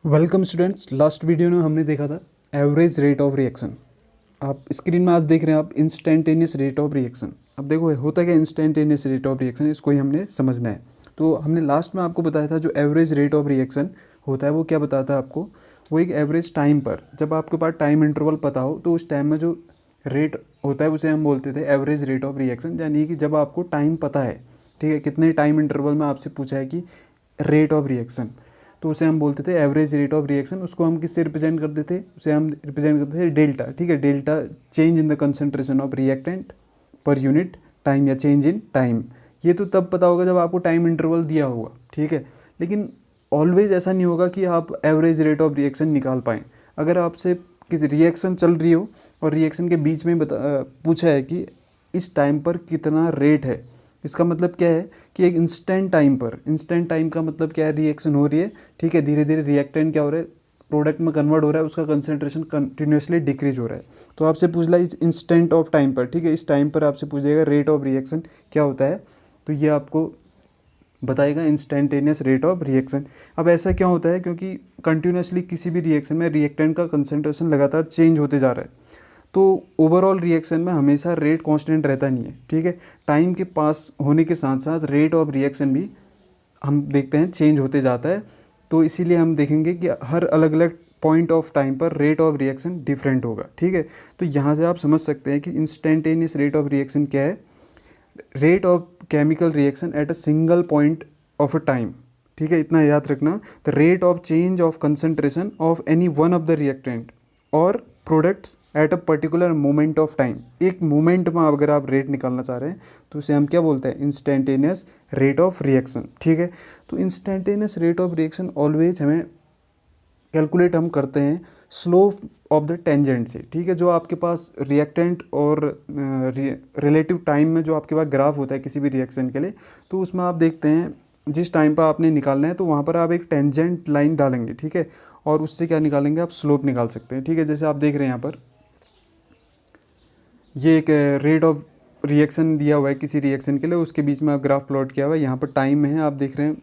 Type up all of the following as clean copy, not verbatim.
Welcome students. Last video में हमने देखा था एवरेज रेट ऑफ रिएक्शन। आप स्क्रीन में आज देख रहे हैं आप इंस्टेंटेनियस रेट ऑफ रिएक्शन। अब देखो होता क्या इंस्टेंटेनियस रेट ऑफ रिएक्शन, इसको ही हमने समझना है। तो हमने लास्ट में आपको बताया था जो एवरेज रेट ऑफ रिएक्शन होता है वो क्या बताता है आपको, वो एक एवरेज टाइम पर, जब आपके पास टाइम इंटरवल पता हो तो उस टाइम में जो रेट होता है उसे हम बोलते थे एवरेज रेट ऑफ रिएक्शन। यानी कि जब आपको टाइम पता है, ठीक है, कितने टाइम इंटरवल में आपसे पूछा है कि रेट ऑफ रिएक्शन, तो उसे हम बोलते थे एवरेज रेट ऑफ रिएक्शन। उसको हम किससे रिप्रेजेंट करते थे, उसे हम रिप्रेजेंट करते थे डेल्टा। ठीक है, delta change in the concentration of reactant per unit time या चेंज इन टाइम। ये तो तब पता होगा जब आपको टाइम इंटरवल दिया होगा, ठीक है। लेकिन ऑलवेज ऐसा नहीं होगा कि आप एवरेज रेट ऑफ रिएक्शन निकाल पाएँ। अगर आपसे किसी रिएक्शन चल रही हो और रिएक्शन के बीच में पूछा है कि इस टाइम पर कितना रेट है, इसका मतलब क्या है कि एक इंस्टेंट टाइम पर, इंस्टेंट टाइम का मतलब क्या है, रिएक्शन हो रही है, ठीक है, धीरे धीरे रिएक्टेंट क्या हो रहा है, प्रोडक्ट में कन्वर्ट हो रहा है, उसका कंसंट्रेशन कंटिन्यूसली डिक्रीज हो रहा है। तो आपसे पूछ ला इस इंस्टेंट ऑफ टाइम पर, ठीक है, इस टाइम पर आपसे पूछेगा रेट ऑफ रिएक्शन क्या होता है, तो ये आपको बताएगा इंस्टेंटेनियस रेट ऑफ रिएक्शन। अब ऐसा क्यों होता है, क्योंकि कंटिन्यूसली किसी भी रिएक्शन में रिएक्टेंट का कंसंट्रेशन लगातार चेंज होते जा रहा है। तो ओवरऑल रिएक्शन में हमेशा रेट कांस्टेंट रहता नहीं है, ठीक है। टाइम के पास होने के साथ साथ रेट ऑफ रिएक्शन भी हम देखते हैं चेंज होते जाता है। तो इसीलिए हम देखेंगे कि हर अलग अलग पॉइंट ऑफ टाइम पर रेट ऑफ रिएक्शन डिफरेंट होगा, ठीक है। तो यहाँ से आप समझ सकते हैं कि इंस्टेंटेनियस रेट ऑफ रिएक्शन क्या है, rate of chemical reaction at a single point of a time, ठीक है, इतना याद रखना। The rate of change of concentration of any one of the reactant और products at a particular moment of time. एक moment में अगर आप रेट निकालना चाह रहे हैं तो उसे हम क्या बोलते हैं, इंस्टेंटेनियस रेट ऑफ रिएक्शन, ठीक है। तो instantaneous rate of reaction always हमें कैलकुलेट हम करते हैं स्लोप ऑफ द टेंजेंट से, ठीक है। जो आपके पास रिएक्टेंट और रिलेटिव टाइम में जो आपके पास ग्राफ होता है किसी भी रिएक्शन के लिए, तो उसमें आप देखते हैं जिस टाइम पर आपने निकालना है तो वहाँ पर आप एक टेंजेंट लाइन डालेंगे, ठीक है, और उससे क्या निकालेंगे, आप स्लोप निकाल सकते हैं, ठीक है। जैसे आप देख रहे हैं यहाँ पर ये एक रेट ऑफ रिएक्शन दिया हुआ है किसी रिएक्शन के लिए, उसके बीच में आप ग्राफ प्लॉट किया हुआ है, यहाँ पर टाइम है आप देख रहे हैं,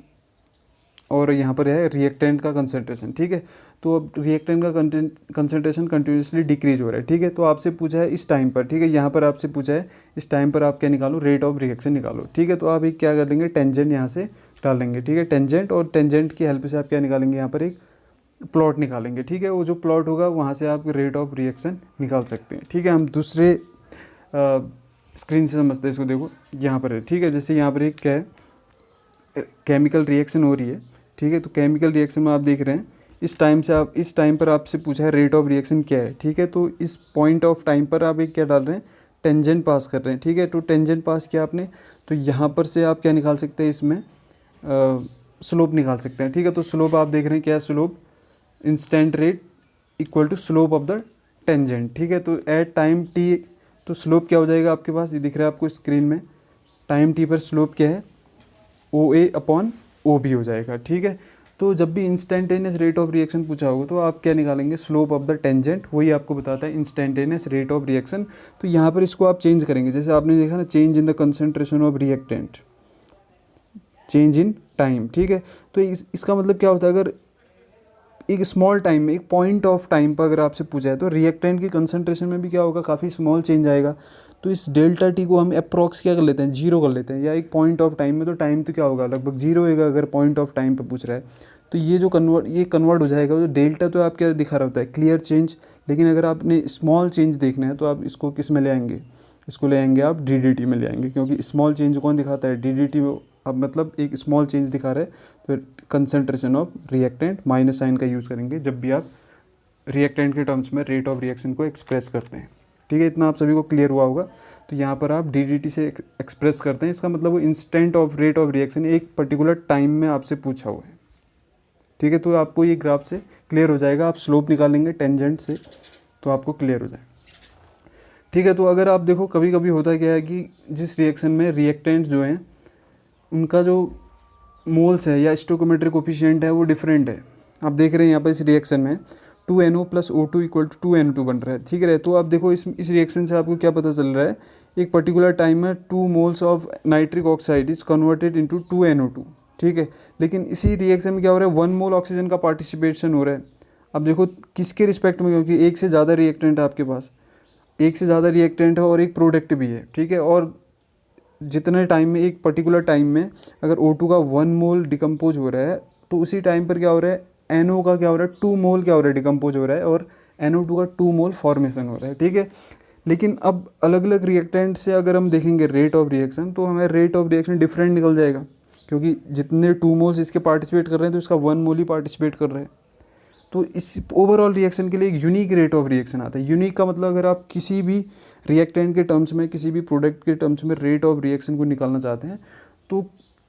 और यहाँ पर है रिएक्टेंट का कंसंट्रेशन, ठीक है। तो अब रिएक्टेंट का कंसंट्रेशन कंटिन्यूसली डिक्रीज हो रहा है, ठीक है। तो आपसे पूछा है इस टाइम पर, ठीक है, यहाँ पर आपसे पूछा है इस टाइम पर आप क्या निकालो, रेट ऑफ रिएक्शन निकालो, ठीक है। तो आप एक क्या कर लेंगे, टेंजेंट यहाँ से डाल लेंगे, ठीक है, टेंजेंट, और टेंजेंट की हेल्प से आप क्या निकालेंगे, यहाँ पर एक प्लॉट निकालेंगे, ठीक है। वो जो प्लॉट होगा वहाँ से आप रेट ऑफ रिएक्शन निकाल सकते हैं, ठीक है। हम दूसरे स्क्रीन से समझते हैं इसको, देखो यहाँ पर है, ठीक है। जैसे यहाँ पर एक क्या है, केमिकल रिएक्शन हो रही है, ठीक है। तो केमिकल रिएक्शन में आप देख रहे हैं इस टाइम से, आप इस टाइम पर आपसे पूछा है रेट ऑफ रिएक्शन क्या है, ठीक है। तो इस पॉइंट ऑफ टाइम पर आप एक क्या डाल रहे हैं, टेंजेंट पास कर रहे हैं, ठीक है। तो टेंजेंट पास किया आपने, तो यहाँ पर से आप क्या निकाल सकते हैं, इसमें स्लोप निकाल सकते हैं, ठीक है। तो स्लोप आप देख रहे हैं क्या है, slope instant rate equal to slope of the tangent, ठीक है। तो एट टाइम टी, तो स्लोप क्या हो जाएगा आपके पास, ये दिख रहा है आपको स्क्रीन में, टाइम टी पर स्लोप क्या है, ओ ए अपॉन ओ बी हो जाएगा, ठीक है। तो जब भी इंस्टेंटेनियस रेट ऑफ रिएक्शन पूछा होगा तो आप क्या निकालेंगे, स्लोप ऑफ द टेंजेंट, वही आपको बताता है इंस्टेंटेनियस रेट ऑफ रिएक्शन। तो यहाँ पर इसको आप चेंज करेंगे, जैसे आपने देखा ना, change in the concentration of reactant, change in time, ठीक है। तो इसका मतलब क्या होता है, अगर एक स्मॉल टाइम में, एक पॉइंट ऑफ टाइम पर अगर आपसे पूछा है तो रिएक्टेंट की कंसंट्रेशन में भी क्या होगा, काफ़ी स्मॉल चेंज आएगा। तो इस डेल्टा टी को हम अप्रॉक्स क्या कर लेते हैं, जीरो कर लेते हैं, या एक पॉइंट ऑफ टाइम में तो टाइम तो क्या होगा, लगभग जीरो होगा अगर पॉइंट ऑफ टाइम पर पूछ रहा है। तो ये जो कन्वर्ट हो जाएगा, जो डेल्टा तो आप क्या दिखा रहा होता है, क्लियर चेंज। लेकिन अगर आपने स्मॉल चेंज देखना है तो आप इसको किस में ले आएंगे, इसको ले आएंगे आप डीडीटी में ले आएंगे, क्योंकि स्मॉल चेंज कौन दिखाता है, डीडीटी में। अब मतलब एक स्मॉल चेंज दिखा रहा है तो concentration of reactant minus sign का यूज़ करेंगे जब भी आप रिएक्टेंट के टर्म्स में रेट ऑफ रिएक्शन को एक्सप्रेस करते हैं, ठीक है। इतना आप सभी को क्लियर हुआ होगा। तो यहाँ पर आप डीडीटी से एक्सप्रेस करते हैं, इसका मतलब वो instant of rate of reaction एक पर्टिकुलर टाइम में आपसे पूछा हुआ है, ठीक है। तो आपको ये ग्राफ से क्लियर हो जाएगा, आप स्लोप निकालेंगे टेंजेंट से तो आपको क्लियर हो जाएगा, ठीक है। तो अगर आप देखो कभी कभी होता क्या है कि जिस रिएक्शन में रिएक्टेंट जो हैं उनका जो मोल्स है या स्टोइकोमेट्रिक कोफिशिएंट है वो डिफरेंट है। आप देख रहे हैं यहाँ पर इस रिएक्शन में 2NO + O2 = 2N2 बन रहा है, ठीक है। तो आप देखो इस रिएक्शन से आपको क्या पता चल रहा है, एक पर्टिकुलर टाइम में 2 moles of nitric oxide is converted into 2NO2, ठीक है। लेकिन इसी रिएक्शन में क्या हो रहा है, 1 मोल ऑक्सीजन का पार्टिसिपेशन हो रहा है। अब देखो किसके रिस्पेक्ट में, क्योंकि एक से ज़्यादा रिएक्टेंट है आपके पास, एक से ज़्यादा रिएक्टेंट है और एक प्रोडक्ट भी है, ठीक है। और जितने टाइम में, एक पर्टिकुलर टाइम में अगर O2 का 1 मोल डिकम्पोज हो रहा है तो उसी टाइम पर क्या हो रहा है, NO का क्या हो रहा है, 2 मोल क्या हो रहा है, डिकम्पोज हो रहा है, और NO2 का 2 मोल फॉर्मेशन हो रहा है, ठीक है। लेकिन अब अलग अलग रिएक्टेंट से अगर हम देखेंगे रेट ऑफ रिएक्शन, तो हमें रेट ऑफ रिएक्शन डिफरेंट निकल जाएगा, क्योंकि जितने 2 मोल्स इसके पार्टिसिपेट कर रहे हैं तो इसका 1 मोल ही पार्टिसिपेट कर रहा है। तो इस ओवरऑल रिएक्शन के लिए एक यूनिक रेट ऑफ रिएक्शन आता है। यूनिक का मतलब अगर आप किसी भी रिएक्टेंट के टर्म्स में, किसी भी प्रोडक्ट के टर्म्स में रेट ऑफ रिएक्शन को निकालना चाहते हैं तो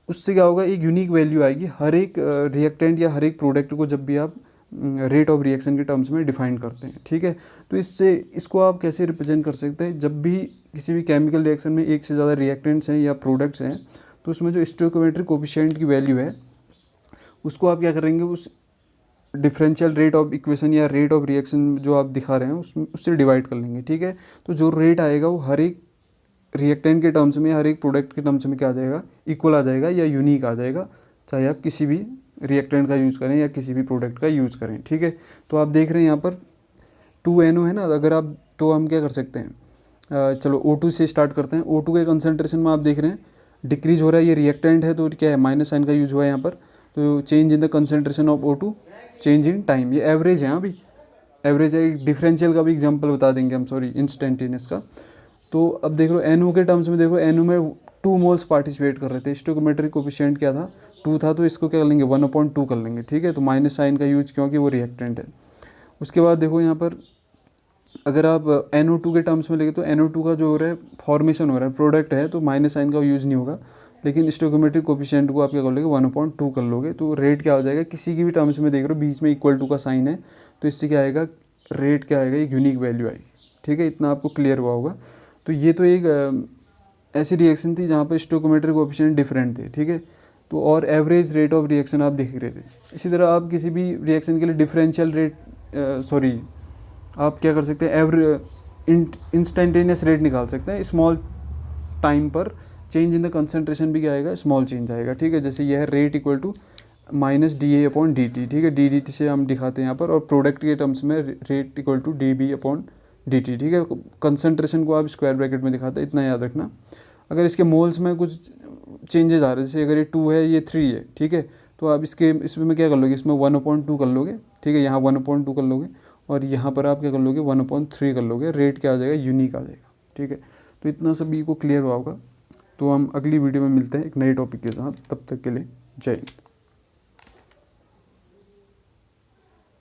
उससे क्या होगा, एक यूनिक वैल्यू आएगी हर एक रिएक्टेंट या हर एक प्रोडक्ट को जब भी आप रेट ऑफ रिएक्शन के टर्म्स में डिफाइन करते हैं, ठीक है। तो इससे इसको आप कैसे रिप्रेजेंट कर सकते हैं, जब भी किसी भी केमिकल रिएक्शन में एक से ज़्यादा रिएक्टेंट्स हैं या प्रोडक्ट्स हैं तो उसमें जो स्टोइकोमेट्रिक कोफिशिएंट की वैल्यू है उसको आप क्या करेंगे, उस डिफरेंशियल रेट ऑफ इक्वेशन या रेट ऑफ रिएक्शन जो आप दिखा रहे हैं उससे डिवाइड कर लेंगे, ठीक है। तो जो रेट आएगा वो हर एक रिएक्टेंट के टर्म्स में, हर एक प्रोडक्ट के टर्म्स में क्या आ जाएगा, इक्वल आ जाएगा या यूनिक आ जाएगा, चाहे आप किसी भी रिएक्टेंट का यूज़ करें या किसी भी प्रोडक्ट का यूज़ करें, ठीक है। तो आप देख रहे हैं यहाँ पर 2NO है ना, अगर आप, तो हम क्या कर सकते हैं, चलो O2 से स्टार्ट करते हैं। O2 के कंसनट्रेशन में आप देख रहे हैं डिक्रीज हो रहा है, ये रिएक्टेंट है तो क्या है, माइनस साइन का यूज़ हुआ है यहाँ पर। तो change in the concentration of O2, change in time, ये एवरेज है, अभी एवरेज है। एक डिफरेंशियल का भी एग्जांपल बता देंगे हम, सॉरी इंस्टेंटेनियस का। तो अब देख लो NO के टर्म्स में, देखो NO में 2 मोल्स पार्टिसिपेट कर रहे थे, स्टोइकोमेट्रिक कोफिशिएंट क्या था, 2 था, तो इसको क्या कर लेंगे, 1/2 कर लेंगे, ठीक है। तो माइनस साइन का यूज क्योंकि वो रिएक्टेंट है। उसके बाद देखो यहाँ पर अगर आप NO2 के टर्म्स में लेंगे तो NO2 का जो हो रहा है फॉर्मेशन हो रहा है, प्रोडक्ट है, तो माइनस साइन का यूज़ नहीं होगा। लेकिन स्टोइकोमेट्रिक कोफिशिएंट को आप क्या कर लोगे, 1/2 कर लोगे, तो रेट क्या हो जाएगा, किसी की भी टर्म्स में देख रहे हो बीच में इक्वल टू का साइन है, तो इससे क्या आएगा, रेट क्या आएगा, एक यूनिक वैल्यू आएगी, ठीक है। इतना आपको क्लियर हुआ होगा। तो ये तो एक ऐसी रिएक्शन थी जहाँ पर स्टोइकोमेट्रिक कोफिशिएंट डिफरेंट थे, ठीक है। तो और एवरेज रेट ऑफ रिएक्शन आप देख रहे थे। इसी तरह आप किसी भी रिएक्शन के लिए डिफरेंशियल रेट, सॉरी आप क्या कर सकते हैं, इंस्टेंटेनियस रेट निकाल सकते हैं। स्मॉल टाइम पर चेंज इन द कंसनट्रेशन भी क्या आएगा, स्मॉल चेंज आएगा, ठीक है। जैसे यह है रेट इक्वल टू -dA/dt, ठीक है। dt से हम दिखाते हैं यहाँ पर, और प्रोडक्ट के टर्म्स में रेट इक्वल टू dB/dt, ठीक है। कंसनट्रेशन को आप स्क्वायर ब्रैकेट में दिखाते हैं, इतना याद रखना। अगर इसके मोल्स में कुछ चेंजेस आ रहे हैं, जैसे अगर ये 2 है, ये 3 है, ठीक है, तो आप इसमें क्या कर लोगे, इसमें 1/2 कर लोगे, ठीक है, यहाँ 1/2 कर लोगे, और यहाँ पर आप क्या कर लोगे, 1/3 कर लोगे, रेट क्या आ जाएगा, यूनिक आ जाएगा, ठीक है। तो इतना सभी को क्लियर हुआ होगा। तो हम अगली वीडियो में मिलते हैं एक नए टॉपिक के साथ, तब तक के लिए जय हिंद।